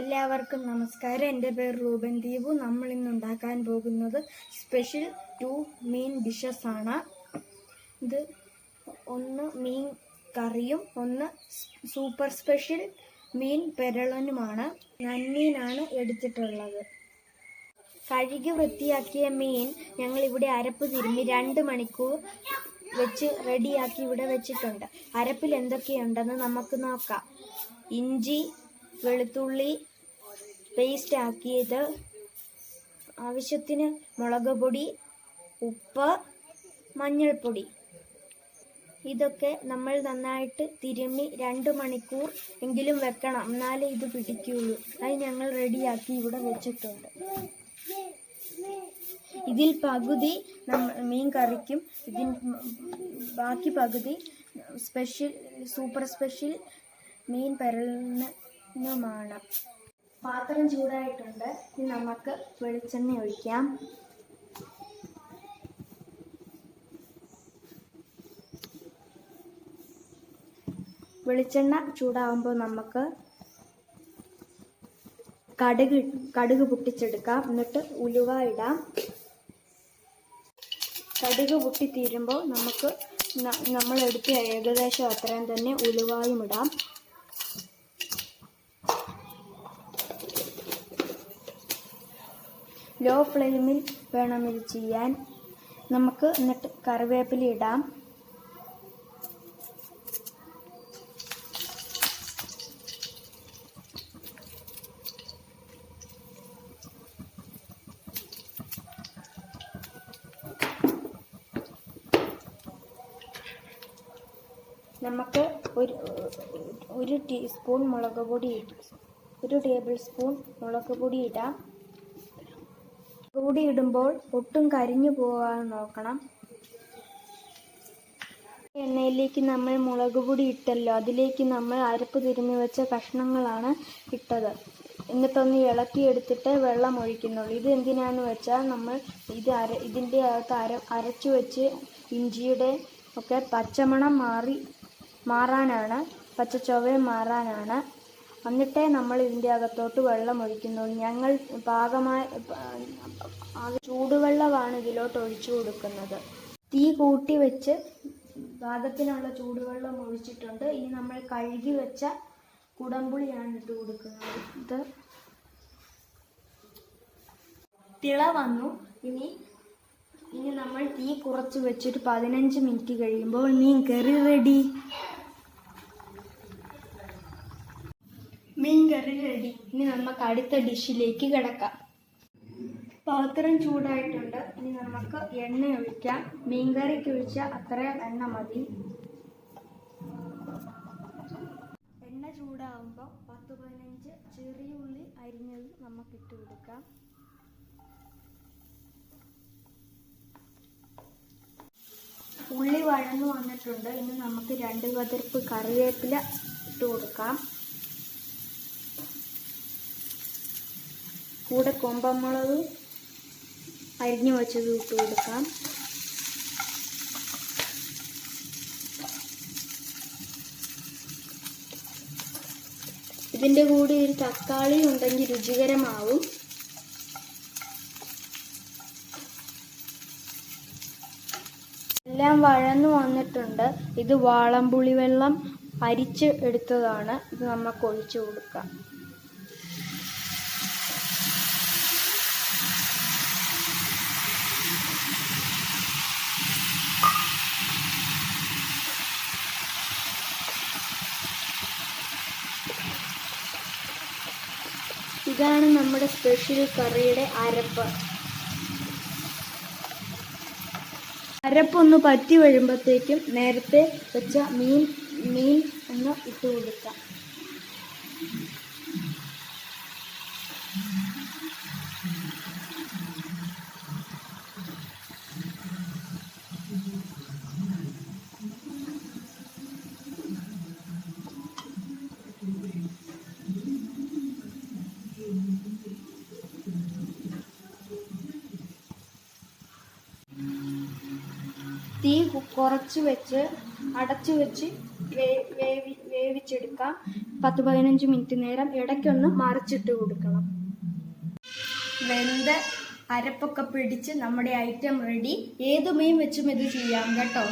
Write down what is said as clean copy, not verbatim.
എല്ലാവർക്കും നമസ്കാരം. എൻ്റെ പേര് റൂബൻ ദീപു. നമ്മൾ ഇന്ന് ഉണ്ടാക്കാൻ പോകുന്നത് സ്പെഷ്യൽ 2 മീൻ ഡിഷസ് ആണ്. ഇത് ഒന്ന് മീൻ കറിയും ഒന്ന് സൂപ്പർ സ്പെഷ്യൽ മീൻ പെരളനുമാണ്. നന്മീനാണ് എടുത്തിട്ടുള്ളത്. കഴുകി വൃത്തിയാക്കിയ മീൻ ഞങ്ങളിവിടെ അരപ്പ് തിരുമ്മി 2 മണിക്കൂർ വെച്ച് റെഡിയാക്കി ഇവിടെ വെച്ചിട്ടുണ്ട്. അരപ്പിൽ എന്തൊക്കെയുണ്ടെന്ന് നമുക്ക് നോക്കാം. ഇഞ്ചി, വെളുത്തുള്ളി പേസ്റ്റ് ആക്കിയത്, ആവശ്യത്തിന് മുളക് പൊടി, ഉപ്പ്, മഞ്ഞൾപ്പൊടി. ഇതൊക്കെ നമ്മൾ നന്നായിട്ട് തിരുമ്മി 2 മണിക്കൂർ എങ്കിലും വെക്കണം, എന്നാലേ ഇത് പിടിക്കുകയുള്ളൂ. അത് ഞങ്ങൾ റെഡിയാക്കി ഇവിടെ വെച്ചിട്ടുണ്ട്. ഇതിൽ പകുതി മീൻ കറിക്കും ബാക്കി പകുതി സൂപ്പർ സ്പെഷ്യൽ മീൻ പെരളനുമാണ്. പാത്രം ചൂടായിട്ടുണ്ട്. ഇനി നമുക്ക് വെളിച്ചെണ്ണ ഒഴിക്കാം. വെളിച്ചെണ്ണ ചൂടാകുമ്പോൾ നമുക്ക് കടുക് പൊട്ടിച്ചെടുക്കാം. എന്നിട്ട് ഉലുവ ഇടാം. കടുക് പൊട്ടി തീരുമ്പോൾ നമുക്ക് നമ്മളെടുത്ത ഏകദേശം അത്രയും തന്നെ ഉലുവായും ഇടാം. ലോ ഫ്ലെയിമിൽ വേണം ഇത് ചെയ്യാൻ. നമുക്ക് എന്നിട്ട് കറിവേപ്പില ഇടാം. നമുക്ക് ഒരു ടീസ്പൂൺ മുളക് പൊടി, 1 ടേബിൾ സ്പൂൺ മുളക് പൊടി ഇടാം. മുളക് പൊടി ഇടുമ്പോൾ ഒട്ടും കരിഞ്ഞു പോകാൻ നോക്കണം. എണ്ണയിലേക്ക് നമ്മൾ മുളക് പൊടി ഇട്ടല്ലോ, അതിലേക്ക് നമ്മൾ അരപ്പ് തിരുമ്മി വെച്ച കഷ്ണങ്ങളാണ് ഇട്ടത്. എന്നിട്ടൊന്ന് ഇളക്കിയെടുത്തിട്ട് വെള്ളം ഒഴിക്കുന്നുള്ളൂ. ഇത് എന്തിനാന്ന് വെച്ചാൽ നമ്മൾ ഇതിൻ്റെ അകത്ത് അരച്ചു വെച്ച് ഇഞ്ചിയുടെ ഒക്കെ പച്ചമണം മാറാനാണ്, പച്ചച്ചൊവ്വയും മാറാനാണ്. എന്നിട്ടേ നമ്മൾ ഇതിൻ്റെ അകത്തോട്ട് വെള്ളം ഒഴിക്കുന്നുള്ളൂ. ഞങ്ങൾ ചൂടുവെള്ളമാണ് ഇതിലോട്ട് ഒഴിച്ചു കൊടുക്കുന്നത്. തീ കൂട്ടി വെച്ച് പാകത്തിനുള്ള ചൂടുവെള്ളം ഒഴിച്ചിട്ടുണ്ട്. ഇനി നമ്മൾ കഴുകി വെച്ച കുടംപുളിയാണ് ഇട്ട് കൊടുക്കുന്നത്. ഇത് തിള വന്നു. ഇനി നമ്മൾ തീ കുറച്ച് വെച്ചിട്ട് 15 മിനിറ്റ് കഴിയുമ്പോൾ മീൻ കറി റെഡി. ഇനി നമുക്ക് അടുത്ത ഡിഷിലേക്ക് കിടക്കാം. പാത്രം ചൂടായിട്ടുണ്ട്. ഇനി നമുക്ക് എണ്ണ ഒഴിക്കാം. മീൻകറിക്ക് ഒഴിച്ച അത്രയും എണ്ണ മതി. എണ്ണ ചൂടാകുമ്പോൾ 10-15 ചെറിയ ഉള്ളി അരിഞ്ഞത് നമുക്ക് ഇട്ട് കൊടുക്കാം. ഉള്ളി വഴന്നു വന്നിട്ടുണ്ട്. ഇനി നമുക്ക് 2 കതിർപ്പ് കറിവേപ്പില ഇട്ട് കൊടുക്കാം. കൂടെ കൊമ്പമുളക് അരിഞ്ഞു വെച്ചത് ഇട്ട് കൊടുക്കാം. ഇതിൻ്റെ കൂടെ ഒരു തക്കാളി ഉണ്ടെങ്കിൽ രുചികരമാവും. എല്ലാം വഴന്നു വന്നിട്ടുണ്ട്. ഇത് വാളംപുളി വെള്ളം അരിച്ച് എടുത്തതാണ്. ഇത് നമുക്ക് ഒഴിച്ചു കൊടുക്കാം. ഇതാണ് നമ്മുടെ സ്പെഷ്യൽ കറിയുടെ അരപ്പ്. അരപ്പൊന്ന് പറ്റി വരുമ്പോഴത്തേക്കും നേരത്തെ വെച്ച മീൻ ഒന്ന് ഇട്ട് കൊടുക്കാം. തീ കുറച്ച് വെച്ച് അടച്ചു വെച്ച് വേവിച്ചെടുക്കാം. 10-15 മിനിറ്റ് നേരം ഇടയ്ക്കൊന്ന് മറിച്ചിട്ട് കൊടുക്കണം. വെന്ത അരപ്പൊക്കെ പിടിച്ച് നമ്മുടെ ഐറ്റം റെഡി. ഏത് മീൻ വെച്ചും ഇത് ചെയ്യാം കേട്ടോ.